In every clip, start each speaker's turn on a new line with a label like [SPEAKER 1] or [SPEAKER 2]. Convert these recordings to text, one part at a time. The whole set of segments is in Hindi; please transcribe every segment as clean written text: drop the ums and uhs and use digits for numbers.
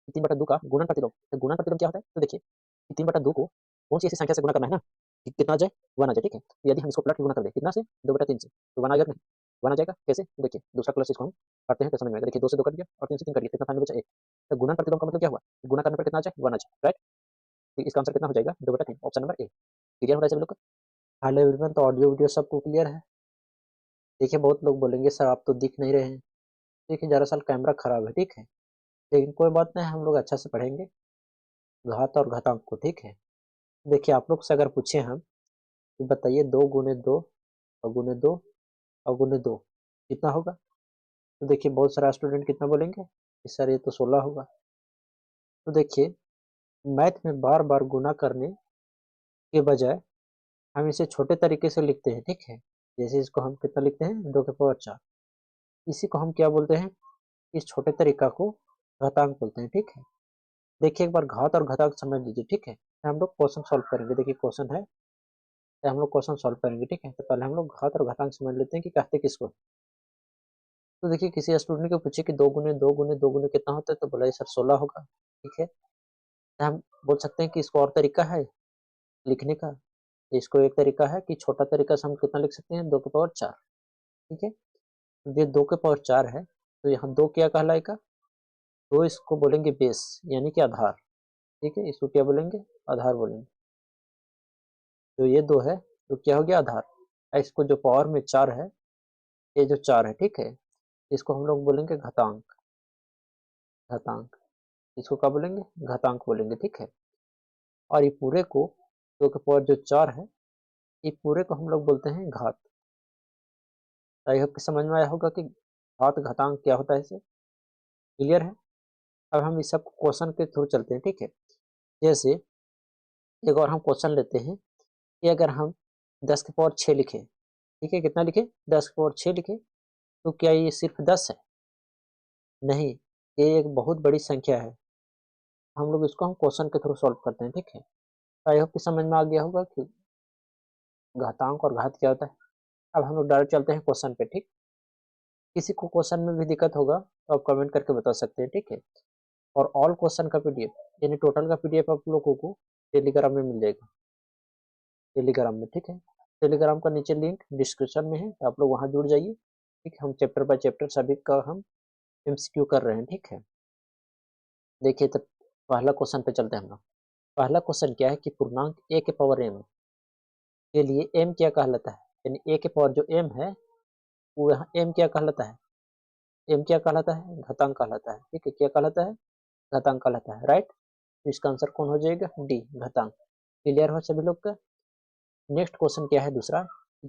[SPEAKER 1] 3/2 का गुणन प्रतिलोम। तो गुणन प्रतिलोम क्या होता है? तो देखिए 3/2 को कौन सी ऐसी संख्या से गुणा करना है ना कि कितना आ जाए 1 आ जाए, ठीक है। तो यदि हम इसको पलट के गुणा कर दें कितना से 2/3 से, तो 1 आ जाएगा नहीं, 1 आ जाएगा कैसे? तो देखिए दूसरा कलर से इसको हम करते हैं तो समझ में आएगा। देखिए 2 से 2 कट गया और 3 से 3 कट गया, कितना फाइनल बचा 1। तो गुणन प्रतिलोम का मतलब क्या हुआ? गुणा करने पर कितना आ जाए 1 आ जाए, राइट। तो इसका आंसर कितना हो जाएगा 2/3, ऑप्शन नंबर ए। क्लियर हो रहा है सभी लोग को? हेलो एवरीवन, तो ऑडियो वीडियो सबको क्लियर है? देखिए बहुत लोग बोलेंगे सर आप तो दिख नहीं रहे हैं। देखिए दरअसल कैमरा खराब है, ठीक है, लेकिन कोई बात नहीं, हम लोग अच्छा से पढ़ेंगे घात और घातांक को, ठीक है। देखिए आप लोग से अगर पूछे हम तो बताइए 2 × 2 और गुने 2 और गुने 2 कितना होगा? तो देखिए बहुत सारा स्टूडेंट कितना बोलेंगे कि सर ये तो 16 होगा। तो देखिए मैथ में बार बार गुना करने के बजाय हम इसे छोटे तरीके से लिखते हैं, ठीक है। जैसे इसको हम कितना लिखते हैं 2 की पावर 4, इसी को हम क्या बोलते हैं? इस छोटे तरीका को घातांक बोलते हैं, ठीक है। देखिए एक बार घात और घातांक समझ लीजिए, ठीक है। तो हम लोग क्वेश्चन सॉल्व करेंगे। देखिए क्वेश्चन है तो हम लोग क्वेश्चन सॉल्व करेंगे, ठीक है। तो पहले हम लोग घात और घातांक समझ लेते हैं कि कहते किसको। तो देखिए किसी स्टूडेंट को पूछे कि 2 × 2 × 2 कितना होता है, तो बोला सर 16 होगा, ठीक है। तो हम बोल सकते हैं कि इसको और तरीका है लिखने का। इसको एक तरीका है कि छोटा तरीका से हम कितना लिख सकते हैं 2 की पावर 4, ठीक है। तो ये 2 की पावर 4 है, तो यहाँ 2 क्या कहलाएगा? तो इसको बोलेंगे बेस यानी कि आधार, ठीक है। इसको क्या बोलेंगे? आधार बोलेंगे। तो ये 2 है तो क्या हो गया आधार। इसको जो पावर में 4 है, ये जो 4 है, ठीक है, इसको हम लोग बोलेंगे घातांक। घातांक इसको क्या बोलेंगे? घातांक बोलेंगे, ठीक है। और ये पूरे को 2 की पावर जो 4 है, ये पूरे को हम लोग बोलते हैं घात। आई होप कि समझ में आया होगा कि घात घातांक क्या होता है इसे। क्लियर है? अब हम इस सब क्वेश्चन के थ्रू चलते हैं, ठीक है। जैसे एक और हम क्वेश्चन लेते हैं कि अगर हम 10 की पावर 6 लिखे, ठीक है, कितना लिखे 10 की पावर 6 लिखे, तो क्या ये सिर्फ 10 है? नहीं, ये एक बहुत बड़ी संख्या है। हम लोग इसको हम क्वेश्चन के थ्रू सॉल्व करते हैं, ठीक है। आई होप कि समझ में आ गया होगा कि घातांक और घात क्या होता है। अब हम लोग डायरेक्ट चलते हैं क्वेश्चन पे, ठीक। किसी को क्वेश्चन में भी दिक्कत होगा तो आप कमेंट करके बता सकते हैं, ठीक है। और ऑल क्वेश्चन का पीडीएफ यानी टोटल का पीडीएफ आप लोगों को टेलीग्राम में मिल जाएगा, टेलीग्राम में, ठीक है। टेलीग्राम का नीचे लिंक डिस्क्रिप्शन में है, तो आप लोग वहाँ जुड़ जाइए, ठीक है। हम चैप्टर बाय चैप्टर सभी का हम एमसीक्यू कर रहे हैं, ठीक है। देखिए तो पहला क्वेश्चन पे चलते हैं हम लोग। पहला क्वेश्चन क्या है कि पूर्णांक ए के पावर एम के लिए एम क्या कहलाता है, यानी ए के पावर जो एम है वो यहाँ एम क्या कहलाता है? एम क्या कहलाता है? घातांक कहलाता है, ठीक है। क्या कहलाता है? घातांक कहलाता है, राइट। तो इसका आंसर कौन हो जाएगा? डी, घातांक। क्लियर हो सभी लोग का? नेक्स्ट क्वेश्चन क्या है दूसरा?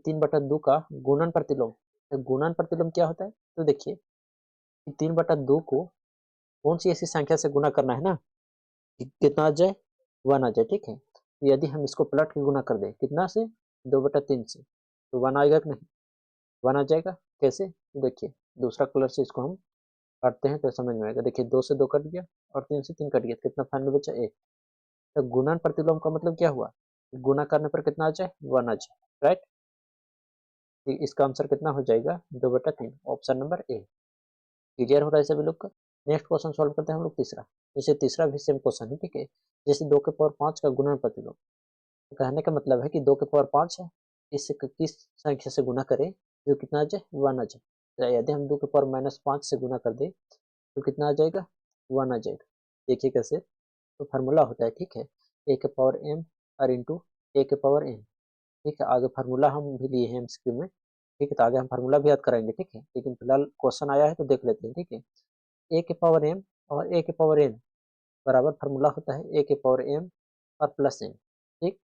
[SPEAKER 1] 3/2 का गुणन प्रतिलोम। तो गुणन प्रतिलोम क्या होता है? तो देखिए 3/2 को कौन सी ऐसी संख्या से गुना करना है ना कि कितना आ जाए 1 आ जाए, ठीक है। तो यदि हम इसको पलट के गुना कर दें कितना से 2/3 से, तो 1 आएगा कि नहीं? 1 आ जाएगा कैसे? तो देखिए दूसरा कलर से इसको हम काटते हैं तो समझ में आएगा। देखिए 2 से 2 कट गया और 3 से 3 कट गया, कितना फाइनल बचा 1। तो गुणन प्रतिलोम का मतलब क्या हुआ? गुना करने पर कितना आ जाए 1 आ जाए, राइट। तो इसका आंसर कितना हो जाएगा 2/3, ऑप्शन नंबर ए। क्लियर हो रहा है सभी लोग का? नेक्स्ट क्वेश्चन सॉल्व करते हैं हम लोग तीसरा। जैसे तीसरा भी सेम क्वेश्चन है, ठीक है। जैसे 2 की पावर 5 का गुणन प्रतिलोम। तो कहने का मतलब है कि 2 की पावर 5 है, इससे किस संख्या से गुना करें जो कितना आ जाए 1 आ जाए। तो यदि हम 2 की पावर -5 से गुना कर दें तो कितना आ जाएगा 1 आ जाएगा। देखिए कैसे। तो फार्मूला होता है, ठीक है, ए के पावर एम और इंटू ए के पावर एन, ठीक है। आगे फार्मूला हम भी लिए हैं एमसीक्यू में, ठीक है। तो आगे हम फार्मूला भी याद कराएंगे, ठीक है। लेकिन फिलहाल क्वेश्चन आया है तो देख लेते हैं, ठीक है। ए के पावर एम और ए के पावर एन बराबर फार्मूला होता है ए के पावर एम और प्लस एन, ठीक।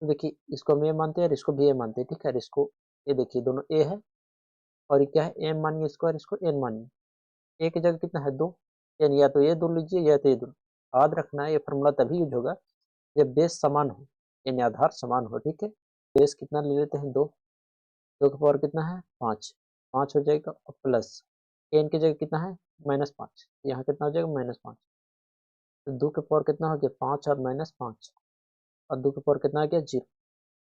[SPEAKER 1] तो देखिए इसको हम ए मानते हैं और इसको भी ए मानते हैं, ठीक है। और इसको ये देखिए दोनों ए है और ये क्या है एम मानिए इसको और इसको एन मानिए। ए की जगह कितना है 2, यानी या तो ये 2 लीजिए या तो ये 2। याद रखना है ये फार्मूला तभी यूज होगा जब बेस समान हो, यानी आधार समान हो, ठीक है। बेस कितना ले लेते हैं 2, 2 की पावर कितना है 5, 5 हो जाएगा और प्लस एन की जगह कितना है -5, यहाँ कितना हो जाएगा -5। तो 2 की पावर कितना हो गया 5 और -5 और 2 की पावर कितना आ गया 0।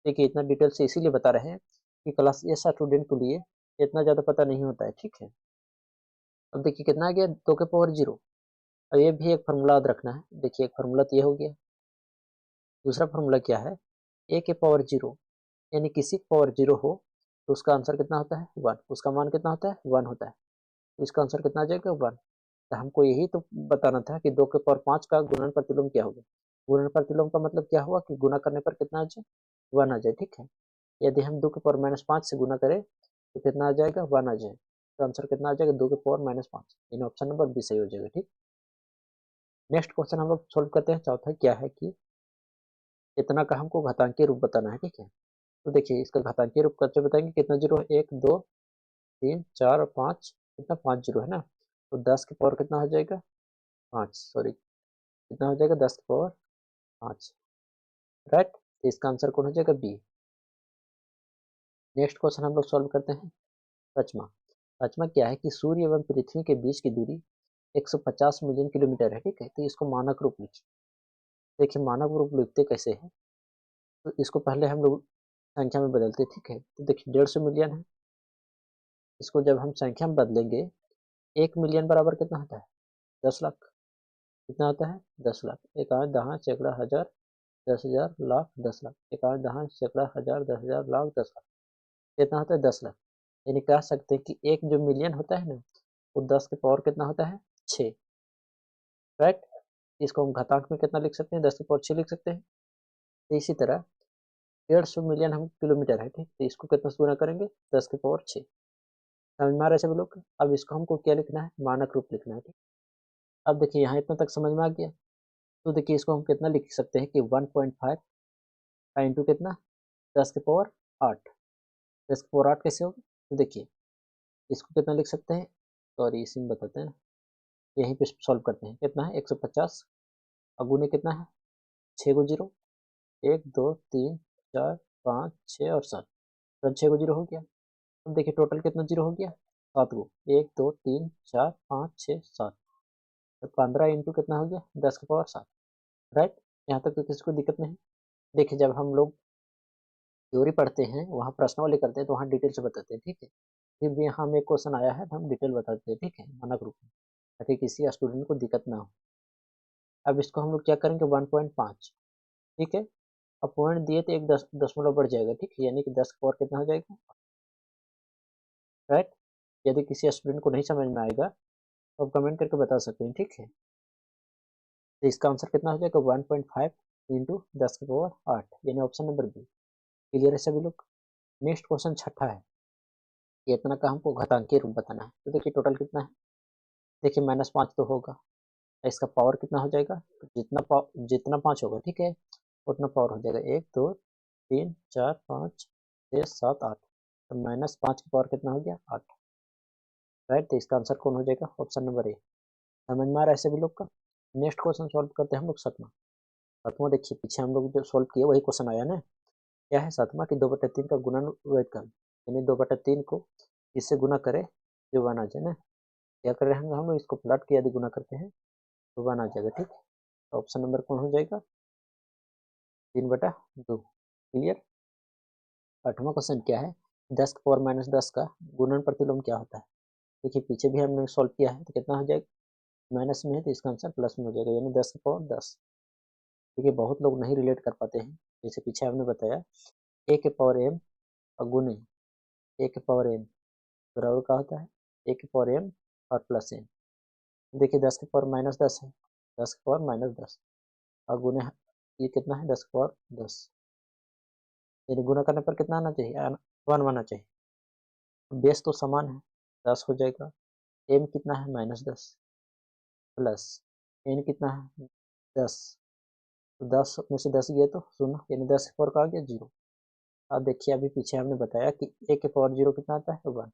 [SPEAKER 1] देखिए इतना डिटेल से इसीलिए बता रहे हैं कि क्लास ए स्टूडेंट के लिए इतना ज़्यादा पता नहीं होता है, ठीक है। अब देखिए कितना आ गया 2 की पावर 0, और ये भी एक फार्मूला याद रखना है। देखिए एक फार्मूला तो ये हो गया, दूसरा फार्मूला क्या है, ए के पावर जीरो, यानी किसी पावर जीरो हो तो उसका आंसर कितना होता है 1, उसका मान कितना होता है 1 होता है, तो इसका आंसर कितना आ जाएगा 1। तो हमको यही तो बताना था कि 2 के पावर 5 का गुणन प्रतिलोम क्या होगा। गुणन प्रतिलोम का मतलब क्या हुआ कि गुना करने पर कितना आ जाए 1 आ जाए, ठीक है। यदि हम 2 के पावर -5 से गुना करें तो कितना आ जाएगा 1 आ जाए, तो आंसर कितना आ जाएगा 2 के पावर -5, इन ऑप्शन नंबर बी सही हो जाएगा, ठीक। नेक्स्ट क्वेश्चन हम लोग सोल्व करते हैं। चौथा क्या है कि इतना का हमको घातांकीय रूप बताना है, ठीक है। तो देखिए इसका घातांकीय रूप कैसे बताएंगे, कितना जीरो है 1 2 3 4 और 5, कितना 5 जीरो है ना, तो 10 के पावर कितना हो जाएगा 5, सॉरी कितना हो जाएगा 10 के पावर 5, राइट। तो इसका आंसर कौन हो जाएगा बी। नेक्स्ट क्वेश्चन हम लोग सॉल्व करते हैं। रचना, रचना क्या है कि सूर्य एवं पृथ्वी के बीच की दूरी 150 मिलियन किलोमीटर है, ठीक है। तो इसको मानक रूप लिखिए। देखिए मानक रूप लिखते कैसे हैं, तो इसको पहले हम लोग संख्या में बदलते हैं, ठीक है। तो देखिए 150 मिलियन है, इसको जब हम संख्या में बदलेंगे 1 मिलियन बराबर कितना होता है 10 लाख, कितना होता है 10 लाख, एक आठ दहा सैकड़ा हजार 10,000 लाख 10 लाख, एक आठ दहा सैकड़ा हजार 10,000 लाख 10 लाख, कितना होता है 10 लाख। यानी कह सकते हैं कि एक जो मिलियन होता है ना वो 10 के पावर कितना होता है 6, राइट। इसको हम घातांक में कितना लिख सकते हैं 10 के पावर 6 लिख सकते हैं। तो इसी तरह 150 मिलियन हम किलोमीटर है, ठीक। तो इसको कितना से गुना करेंगे 10 के पावर 6, समझ में आ रहा है सभी लोग। अब इसको हमको क्या लिखना है मानक रूप लिखना है, ठीक। अब देखिए यहाँ इतना तक समझ में आ गया। तो देखिए इसको हम कितना लिख सकते हैं कि 1.5 का इंटू कितना 10 के पावर 8, 10 के पावर 8 कैसे होगा, तो देखिए इसको कितना लिख सकते हैं, सॉरी इसी में बताते हैं, यहीं पे सॉल्व करते हैं। कितना है 150 और गुने कितना है 6 को जीरो, 1 2 3 4 5 6 और 7, तो 6 को जीरो हो गया। अब देखिए टोटल कितना जीरो हो गया 7 को, 1 2 3 4 5 6 7, तो 15 इंटू कितना हो गया 10 के पावर 7, राइट। यहाँ तक तो किसी को दिक्कत नहीं। देखिए जब हम लोग थ्योरी पढ़ते हैं वहाँ प्रश्नावली करते हैं तो वहाँ डिटेल से बताते हैं, ठीक है। फिर भी यहाँ हमें क्वेश्चन आया है तो हम डिटेल बताते हैं, ठीक है, मानक रूप में, ताकि किसी स्टूडेंट को दिक्कत ना हो। अब इसको हम लोग क्या करेंगे 1.5, ठीक है। अब पॉइंट दिए तो एक दशमलव बढ़ जाएगा, ठीक है, यानी कि 10 का पावर कितना हो जाएगा, राइट। यदि किसी स्टूडेंट को नहीं समझ में आएगा तो आप कमेंट करके बता सकते हैं, ठीक है। तो इसका आंसर कितना हो जाएगा 1.5 इंटू 10 के पावर 8, यानी ऑप्शन नंबर बी। क्लियर है सभी लोग। नेक्स्ट क्वेश्चन छठा है, ये इतना का हमको घातांकीय रूप बताना है। तो देखिए टोटल कितना है, देखिए -5 तो होगा, इसका पावर कितना हो जाएगा, तो जितना 5 होगा, ठीक है, उतना पावर हो जाएगा 1 2 3 4 5 6 7 8, तो -5 की पावर कितना हो गया 8, राइट। तो इसका आंसर कौन हो जाएगा ऑप्शन नंबर ए। समझ में आ रहा है सभी लोग का। नेक्स्ट क्वेश्चन सॉल्व करते हैं हम लोग सातवां। सातवां देखिए पीछे हम लोग जो सॉल्व किए वही क्वेश्चन आया ना, क्या है सातवां कि 2/3 का गुणन वैध कर, यानी 2/3 को इससे गुना करे जो 1 आ जाए ना, क्या कर रहे हैं हम लोग इसको प्लट के यदि गुना करते हैं तो 1 आ जाएगा, ठीक। तो ऑप्शन नंबर कौन हो जाएगा 3/2। क्लियर। आठवां क्वेश्चन क्या है 10 के पावर -10 का गुणन प्रतिलोम क्या होता है। देखिए पीछे भी हमने सॉल्व किया है तो कितना हो जाएगा माइनस में है तो इसका आंसर प्लस में हो जाएगा, यानी 10 के पावर 10। देखिए बहुत लोग नहीं रिलेट कर पाते हैं, जैसे पीछे हमने बताया ए के पावर m और गुने ए के पावर m बराबर क्या होता है ए के पावर m और प्लस m। देखिए 10 के पावर -10 है, 10 के पावर -10 और गुने ये कितना है 10 के पावर 10, यानी गुना करने पर कितना आना चाहिए 1 आना चाहिए। बेस तो समान है 10 हो जाएगा, m कितना है -10 प्लस n कितना है 10, तो 10 में से 10 गया तो 0, यानी 10 के पावर का आ गया 0। अब देखिए अभी पीछे हमने बताया कि a के पावर 0 कितना आता है 1,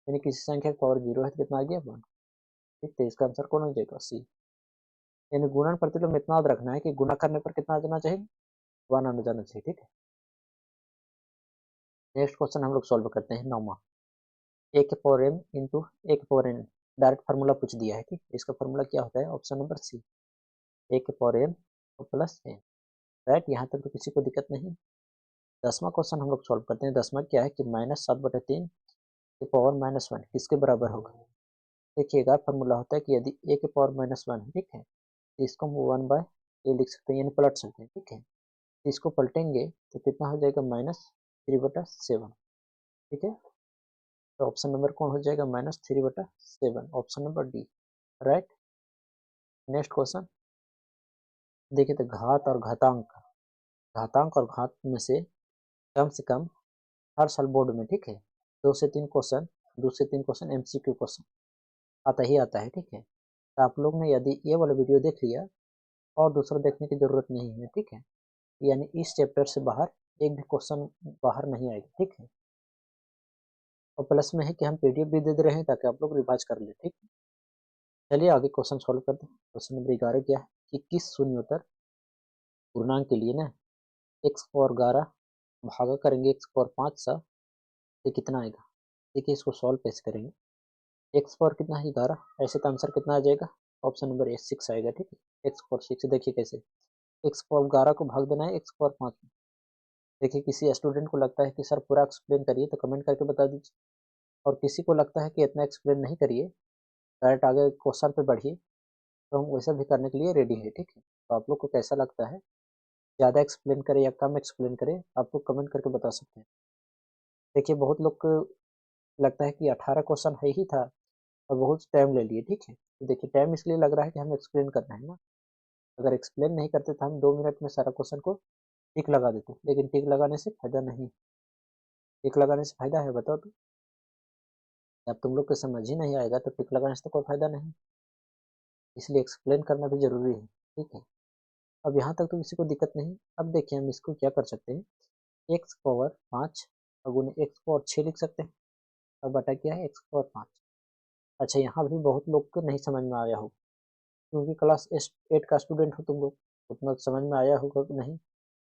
[SPEAKER 1] यानी किसी संख्या का पावर 0 है तो कितना आ गया 1, ठीक। तो इसका आंसर कौन हो जाएगा सी। यानी गुणन प्रतिलोम में इतना याद रखना है कि गुना करने पर कितना आ जाना चाहिए 1 आना जाना चाहिए, ठीक है। नेक्स्ट क्वेश्चन हम लोग सॉल्व करते हैं नौवां, ए के पावर m इंटू ए के पावर n, डायरेक्ट फार्मूला पूछ दिया है, ठीक। इसका फार्मूला क्या होता है ऑप्शन नंबर सी, ए के power m plus n, right. यहाँ तक तो किसी को दिक्कत नहीं। 10वां क्वेश्चन हम लोग सॉल्व करते हैं। 10वां क्या है कि -7/3 के पावर -1 किसके बराबर होगा। देखिएगा फॉर्मूला होता है कि यदि ए के पावर -1 है, ठीक है, तो इसको हम 1/a लिख सकते हैं, यानी पलट सकते हैं, ठीक है। तो इसको पलटेंगे तो कितना हो जाएगा -3/7, ठीक है। तो ऑप्शन नंबर कौन हो जाएगा -3/7, option number D, right. Next question देखिए, तो घात और घात में से कम हर साल बोर्ड में, ठीक है, 2 से 3 क्वेश्चन MCQ क्वेश्चन आता ही आता है, ठीक है। तो आप लोग ने यदि ये वाला वीडियो देख लिया और दूसरा देखने की जरूरत नहीं है, ठीक है, यानी इस चैप्टर से बाहर एक भी क्वेश्चन बाहर नहीं आएगा, ठीक है। और प्लस में है कि हम PDF भी दे दे रहे हैं ताकि आप लोग रिवाइज कर ले, ठीक है। चलिए आगे क्वेश्चन सॉल्व करते हैं। क्वेश्चन नंबर 11 क्या है कि किस शून्योत्तर पूर्णांक के लिए ना x⁻11 भागा करेंगे x⁻5 सा, ये कितना आएगा। देखिए इसको सॉल्व कैसे करेंगे। x⁻ कितना है 11, ऐसे तो आंसर कितना आ जाएगा, ऑप्शन नंबर ए 6 आएगा, ठीक है। x⁻6 देखिए कैसे, x⁻11 को भाग देना है x⁻5 में। देखिए किसी स्टूडेंट को लगता है कि सर पूरा एक्सप्लेन करिए, तो कमेंट करके बता दीजिए। और किसी को लगता है कि इतना एक्सप्लेन नहीं करिए, डायरेक्ट आगे क्वेश्चन पे बढ़िए, तो हम वैसा भी करने के लिए रेडी है, ठीक है। तो आप लोग को कैसा लगता है, ज़्यादा एक्सप्लेन करें या कम एक्सप्लेन करें, आप लोग कमेंट करके बता सकते हैं। देखिए बहुत लोग को लगता है कि 18 क्वेश्चन है ही था और बहुत टाइम ले लिए, ठीक है। तो देखिए टाइम इसलिए लग रहा है कि हमें एक्सप्लेन करना है ना। अगर एक्सप्लेन नहीं करते तो हम 2 मिनट में सारा क्वेश्चन को टिक लगा देते, लेकिन टिक लगाने से फायदा नहीं। टिक लगाने से फायदा है बताओ तो, जब तुम लोग को समझ ही नहीं आएगा तो टिक लगाने से तो कोई फायदा नहीं, इसलिए एक्सप्लेन करना भी जरूरी है, ठीक है। अब यहाँ तक तो किसी को दिक्कत नहीं। अब देखिए हम इसको क्या कर सकते हैं, x⁻5 गुने x⁻6 लिख सकते हैं। अब बटा क्या है x⁻5। अच्छा यहाँ भी बहुत लोग को नहीं समझ में आया होगा, क्योंकि क्लास 8 का स्टूडेंट हो तुम लोग, उतना समझ में आया होगा कि नहीं,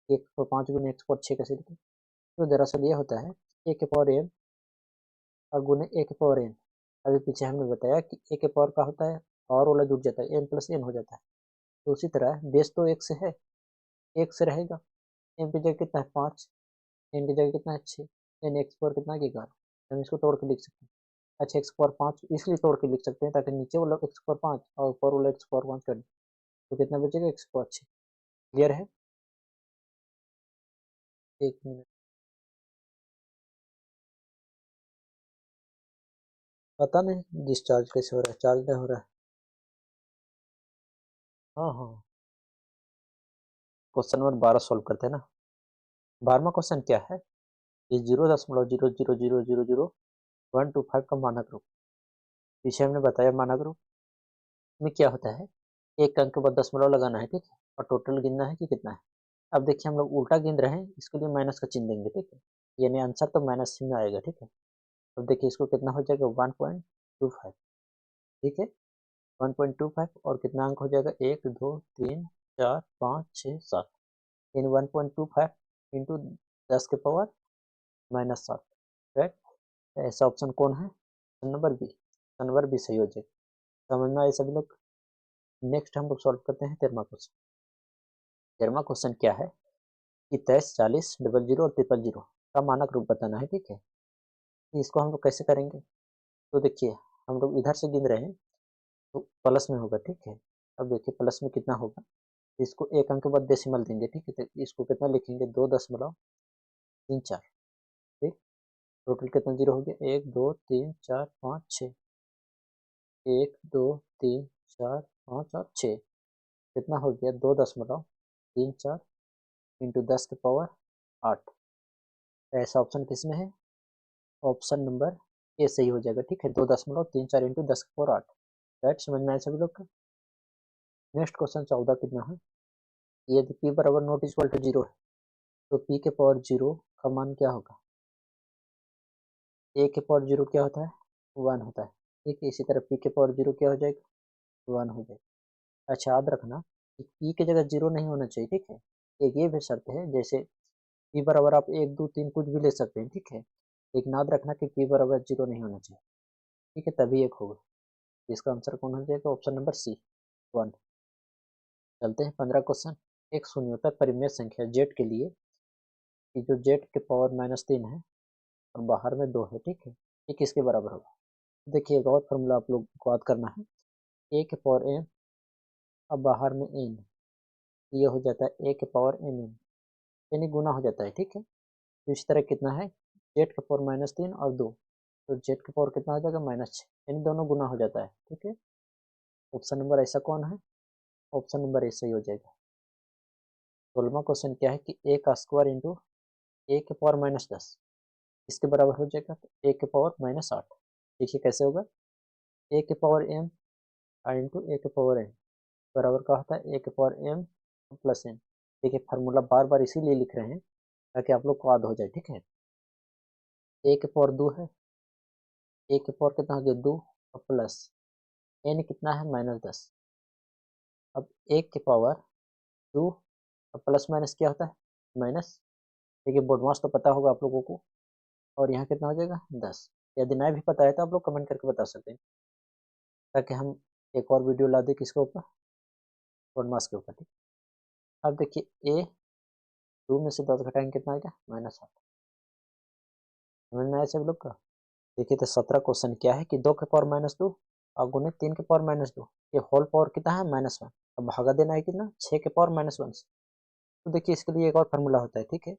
[SPEAKER 1] 1/5 गुने x⁻6 कैसे लिखें। तो दरअसल ये होता है a के पावर m और गुने a के पावर n। अभी पीछे हमने बताया कि a के पावर का होता है और वाला जुड़ जाता है, m प्लस n हो जाता है। तो उसी तरह बेस तो एक से है, एक से रहेगा, m की जगह कितना है 5, n की जगह कितना है 6, n x पावर कितना है 11। हम इसको तोड़ के लिख सकते हैं। अच्छा x⁻5 इसलिए तोड़ के लिख सकते हैं ताकि नीचे वाला x⁻5 और ऊपर वाला x⁻5 कर दें, तो कितना बचेगा x⁻6। क्लियर है। एक मिनट, पता नहीं डिस्चार्ज कैसे हो रहा है, चार्ज नहीं हो रहा है। हाँ हाँ, क्वेश्चन नंबर 12 सोल्व करते हैं ना। 12वां क्वेश्चन क्या है, ये 0.000000125 का मानक रूप। पीछे हमने बताया मानक रूप में क्या होता है, एक अंक के बाद दशमलव लगाना है, ठीक है, और टोटल गिनना है कि कितना है। अब देखिए हम लोग उल्टा गिन रहे हैं, इसके लिए माइनस का चिन्ह देंगे, ठीक है, यानी आंसर तो माइनस में आएगा, ठीक है। अब देखिए इसको कितना हो जाएगा 1.25, ठीक है, 1.25 और कितना अंक हो जाएगा 1 2 3 4 5 6 7, इन 1.25 इंटू 10 के पावर -7, राइट। ऐसा ऑप्शन कौन है, option number B, option number B सही हो जाएगा। समझ में आए सभी लोग। नेक्स्ट हम लोग सॉल्व करते हैं 13वां क्वेश्चन। 13वां क्वेश्चन क्या है कि 23 40 00 और 000 का मानक रूप बताना है, ठीक है। इसको हम लोग कैसे करेंगे, तो देखिए हम लोग इधर से गिन रहे हैं तो प्लस में होगा, ठीक है। अब देखिए प्लस में कितना होगा, इसको एक अंक के बाद डेसिमल देंगे, ठीक है, तो इसको कितना लिखेंगे 2.34, ठीक। टोटल कितना जीरो हो गया 1 2 3 4 5 6, 1 2 3 4 5 और 6, कितना हो गया 2.34 इंटू 10 के पावर 8। ऐसा ऑप्शन किस में है, ऑप्शन नंबर ए सही हो जाएगा, ठीक है, 2.34 इंटू 10 के पावर 8, राइट। समझ में आया सभी लोग का। नेक्स्ट क्वेश्चन 14 कितना है, यदि p बराबर नॉट इक्वल टू 0 है तो p के पावर 0 का मान क्या होगा। a के पावर 0 क्या होता है 1 होता है, ठीक है। इसी तरह p के पावर 0 क्या हो जाएगा 1 हो जाएगा। अच्छा याद रखना कि p की जगह 0 नहीं होना चाहिए, ठीक है। एक ये भी शर्त है, जैसे p बराबर आप 1 2 3 कुछ भी ले सकते हैं, ठीक है, लेकिन याद रखना कि p बराबर 0 नहीं होना चाहिए, ठीक है, तभी एक होगा। इसका आंसर कौन हो जाएगा, ऑप्शन नंबर सी 1। चलते हैं 15 क्वेश्चन। एक शून्योत्तर परिमेय संख्या z के लिए कि जो z के पावर -3 है और बाहर में 2 है, ठीक है, ये किसके बराबर होगा। देखिए एक और फार्मूला आप लोग को याद करना है, ए के पावर एन, अब बाहर में एन, ये हो जाता है ए के पावर एन एन, यानी गुना हो जाता है, ठीक है। तो इस तरह कितना है, जेड के पावर -3 और 2, तो जेड के पावर कितना हो जाएगा -6, यानी दोनों गुना हो जाता है, ठीक है। ऑप्शन नंबर ऐसा कौन है, ऑप्शन नंबर ए सही हो जाएगा। 16वां क्वेश्चन क्या है कि ए का स्क्वायर इंटू ए के पावर -10 इसके बराबर हो जाएगा, तो ए के पावर -8। देखिए कैसे होगा, ए के पावर एम इंटू ए के पावर एन बराबर क्या होता है, ए के पावर एम प्लस एन। देखिए फार्मूला बार बार इसीलिए लिख रहे हैं ताकि आप लोग को याद हो जाए, ठीक है। ए के पावर 2 है, ए के पावर कितना हो गया 2 और प्लस एन कितना है -10। अब ए के पावर 2 और प्लस माइनस क्या होता है, माइनस। देखिए बोर्ड तो पता होगा आप लोगों को, और यहाँ कितना हो जाएगा 10। यदि नहीं भी पता है तो आप लोग कमेंट करके बता सकते हैं, ताकि हम एक और वीडियो ला दें किसके ऊपर, बोर्ड के ऊपर, ठीक। अब देखिए ए 2 में से 10 घटाएंगे कितना आएगा -8। समझ में आया सभी लोग का। देखिए तो 17 क्वेश्चन क्या है कि 2 के पावर -2 और गुने 3 के पावर -2, ये होल पावर कितना है -1। अब भागा देना है कितना, 6 के पावर -1 से। तो देखिए इसके लिए एक और फार्मूला होता है, ठीक है।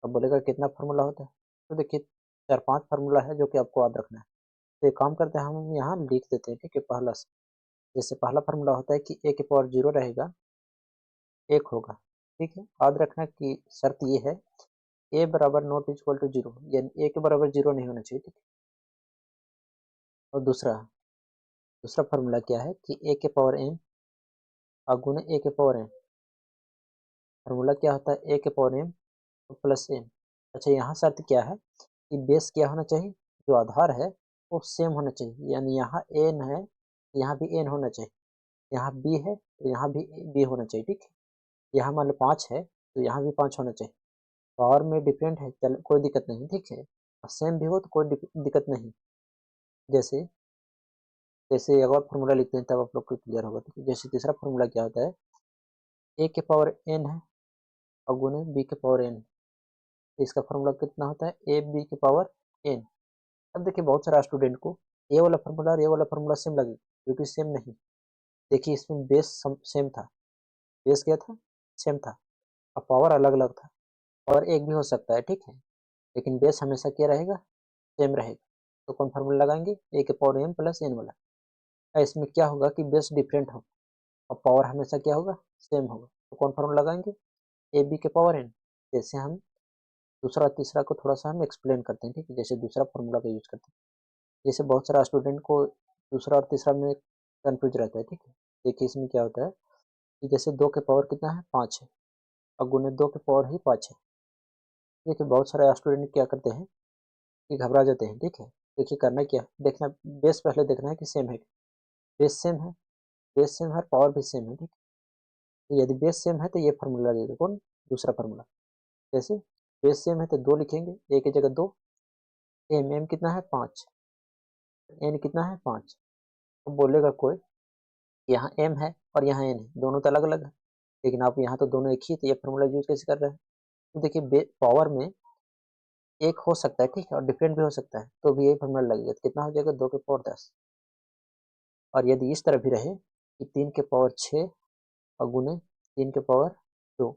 [SPEAKER 1] अब बोलेगा कितना फार्मूला होता है, तो देखिए 4-5 फार्मूला है जो कि आपको याद रखना है। तो एक काम करते हैं, हम यहाँ लिख देते हैं, ठीक है, पहला से। जैसे पहला फार्मूला होता है कि ए के पावर 0 रहेगा, 1 होगा, ठीक है। याद रखना कि शर्त ये है, ए बराबर नॉट इक्वल टू 0, यानी ए के बराबर 0 नहीं होना चाहिए, ठीक है। और दूसरा फार्मूला क्या है कि ए के पावर एम और गुने ए के पावर एन, फार्मूला क्या होता है, ए के पावर एम प्लस एन। अच्छा यहाँ शर्त क्या है कि बेस क्या होना चाहिए, जो आधार है वो सेम होना चाहिए, यानी यहाँ एन है, यहाँ भी एन होना चाहिए, यहाँ बी है तो यहाँ भी बी होना चाहिए, ठीक है। यहाँ मान लो 5 है तो यहाँ भी 5 होना चाहिए। पावर में डिफरेंट है, चल कोई दिक्कत नहीं, ठीक है। सेम भी हो तो कोई दिक्कत नहीं। जैसे जैसे एक और फार्मूला लिखते हैं तब आप लोग को क्लियर होगा, ठीक है। जैसे तीसरा फार्मूला क्या होता है, ए के पावर एन है और गुने बी के पावर एन, इसका फार्मूला कितना होता है, ए बी के पावर एन। अब देखिए बहुत सारा स्टूडेंट को ये वाला फार्मूला और ये वाला फार्मूला सेम लगेगा, क्योंकि सेम नहीं। देखिए इसमें बेस सेम था, बेस क्या था, सेम था, और पावर अलग अलग था। पावर एक भी हो सकता है, ठीक है, लेकिन बेस हमेशा क्या रहेगा, सेम रहेगा। तो कौन फार्मूला लगाएंगे, ए के पावर एम प्लस एन वाला। इसमें क्या होगा कि बेस डिफरेंट हो और पावर हमेशा क्या होगा, सेम होगा। तो कौन फार्मूला लगाएंगे, ए बी के पावर एन। जैसे हम दूसरा और तीसरा को थोड़ा सा हम एक्सप्लेन करते हैं, ठीक है। जैसे दूसरा फार्मूला का यूज करते हैं, जैसे बहुत सारा स्टूडेंट को दूसरा और तीसरा में कंफ्यूज रहता है, ठीक है। देखिए इसमें क्या होता है कि जैसे 2 के पावर कितना है 5 है और गुने 2 के पावर ही 5 है। देखिए बहुत सारे स्टूडेंट क्या करते हैं कि घबरा जाते हैं, ठीक है। देखिए करना क्या है, देखना बेस पहले देखना है कि सेम है, बेस सेम है, बेस सेम है, पावर भी सेम है, ठीक है। तो यदि बेस सेम है तो ये फार्मूला लगेगा, कौन, दूसरा फार्मूला। जैसे बेस सेम है तो 2 लिखेंगे, ए की जगह 2, एम कितना है 5, एन कितना है 5। तो बोलेगा कोई यहाँ एम है और यहाँ एन है, दोनों तो अलग अलग है, लेकिन आप यहाँ तो दोनों एक ही, तो ये फार्मूला यूज कैसे कर रहे हैं। तो देखिए पावर में एक हो सकता है, ठीक है, और डिफरेंट भी हो सकता है, तो भी यही फार्मूला लगेगा। तो कितना हो जाएगा 2 के पावर 10। और यदि इस तरह भी रहे कि 3 के पावर 6 और गुने 3 के पावर 2,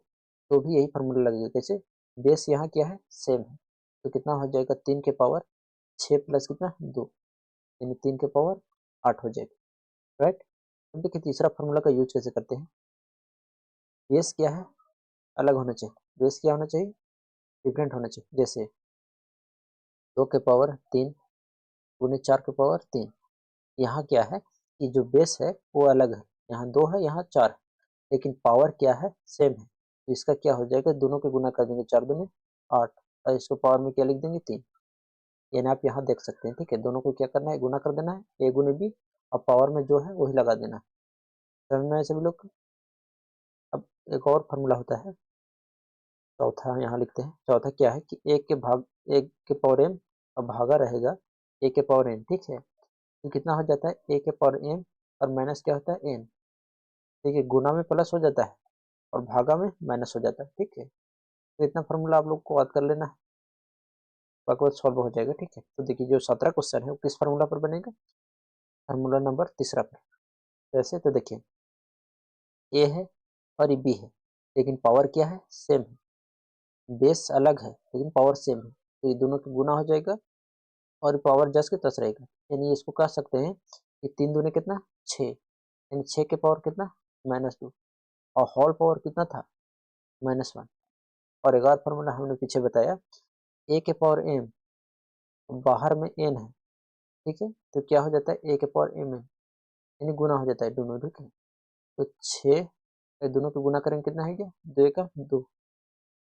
[SPEAKER 1] तो भी यही फार्मूला लगेगा। कैसे, बेस यहाँ क्या है, सेम है, तो कितना हो जाएगा 3 के पावर 6 प्लस कितना 2, यानी 3 के पावर 8 हो जाएगा, राइट। अब देखिए तीसरा फार्मूला का यूज कैसे करते हैं, बेस क्या है, अलग होना चाहिए, बेस क्या होना चाहिए, डिफरेंट होना चाहिए। जैसे 2 के पावर 3 गुने 4 के पावर 3, यहाँ क्या है कि जो बेस है वो अलग है, यहाँ 2 है यहाँ 4 है, लेकिन पावर क्या है, सेम है। तो इसका क्या हो जाएगा, दोनों के गुना कर देंगे, 4 दूनी 8, और इसको पावर में क्या लिख देंगे 3। यानी आप यहाँ देख सकते हैं, ठीक है, दोनों को क्या करना है, गुना कर देना है, ए गुने बी, और पावर में जो है वही लगा देना है। समझ में आए सभी लोग को? अब एक और फार्मूला होता है, चौथा यहाँ लिखते हैं। चौथा क्या है कि एक के पावर एम और भागा रहेगा ए के पावर एन, ठीक है। तो कितना हो जाता है, ए के पावर एम और माइनस क्या होता है एन। देखिए गुना में प्लस हो जाता है और भागा में माइनस हो जाता है, ठीक है। तो इतना फार्मूला आप लोग को याद कर लेना है। बाकी बात सॉल्व हो जाएगा, ठीक है। तो देखिए जो 17 क्वेश्चन है वो किस फार्मूला पर बनेगा, फार्मूला नंबर तीसरा पर। जैसे तो देखिए ए है और ये बी है, लेकिन पावर क्या है, सेम है। बेस अलग है लेकिन पावर सेम है, तो ये दोनों की गुना हो जाएगा और पावर जस के तस रहेगा। यानी इसको कह सकते हैं कि 3 दूने कितना, 6, यानी 6 के पावर कितना, -2, और होल पावर कितना था, -1। और एक और फॉर्मूला हमने पीछे बताया, ए के पावर एम, बाहर में एन है, ठीक है, तो क्या हो जाता है, ए के पावर एम एन, यानी गुना हो जाता है दोनों, ठीक है। तो 6 दोनों को गुना करेंगे कितना है, क्या 2 का 2,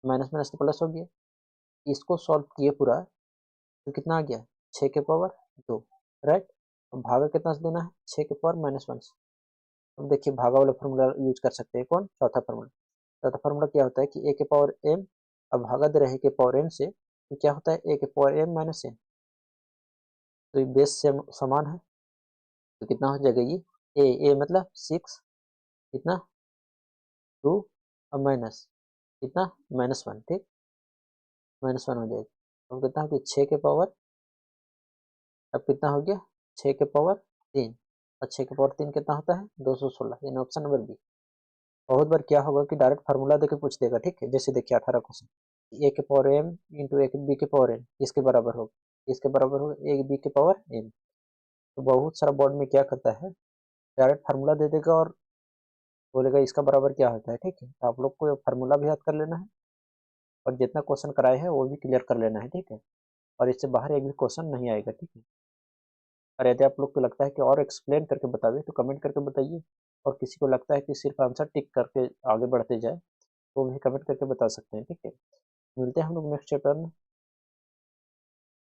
[SPEAKER 1] माइनस माइनस तो प्लस हो गया। इसको सॉल्व किए पूरा तो कितना आ गया, 6 के पावर 2, राइट। अब भागा कितना से देना है, 6 के पावर -1 से। अब देखिए भागा वाला फॉर्मूला यूज कर सकते हैं, कौन, चौथा फॉर्मूला। चौथा फॉर्मूला क्या होता है कि ए के पावर एम, अब भागा दे रहे के पावर एन से, तो क्या होता है, ए के पावर एम माइनस एन, तो ये बेस से समान है, तो कितना हो जाएगा ये, ए मतलब 6, कितना 2, और माइनस कितना -1, ठीक, -1 हो जाएगा। अब कितना हो गया, 6 के पावर, अब कितना हो गया, 6 के पावर 3, और 6 के पावर 3 कितना होता है, 216, यानी ऑप्शन नंबर बी। बहुत बार क्या होगा कि डायरेक्ट फार्मूला देके पूछ देगा, ठीक है। जैसे देखिए 18 क्वेश्चन, ए के पावर एम इंटू ए के बी के पावर एन, इसके बराबर होगा, इसके बराबर होगा ए बी के पावर एन। तो बहुत सारा बोर्ड में क्या करता है, डायरेक्ट फार्मूला दे देगा और बोलेगा इसका बराबर क्या होता है, ठीक है। तो आप लोग को फार्मूला भी याद कर लेना है और जितना क्वेश्चन कराए हैं वो भी क्लियर कर लेना है, ठीक है। और इससे बाहर एक भी क्वेश्चन नहीं आएगा, ठीक है। और यदि आप लोग को लगता है कि और एक्सप्लेन करके बतावे तो कमेंट करके बताइए, और किसी को लगता है कि सिर्फ आंसर टिक करके आगे बढ़ते जाए वो भी कमेंट करके बता सकते हैं, ठीक है। मिलते हैं हम लोग नेक्स्ट चैप्टर में।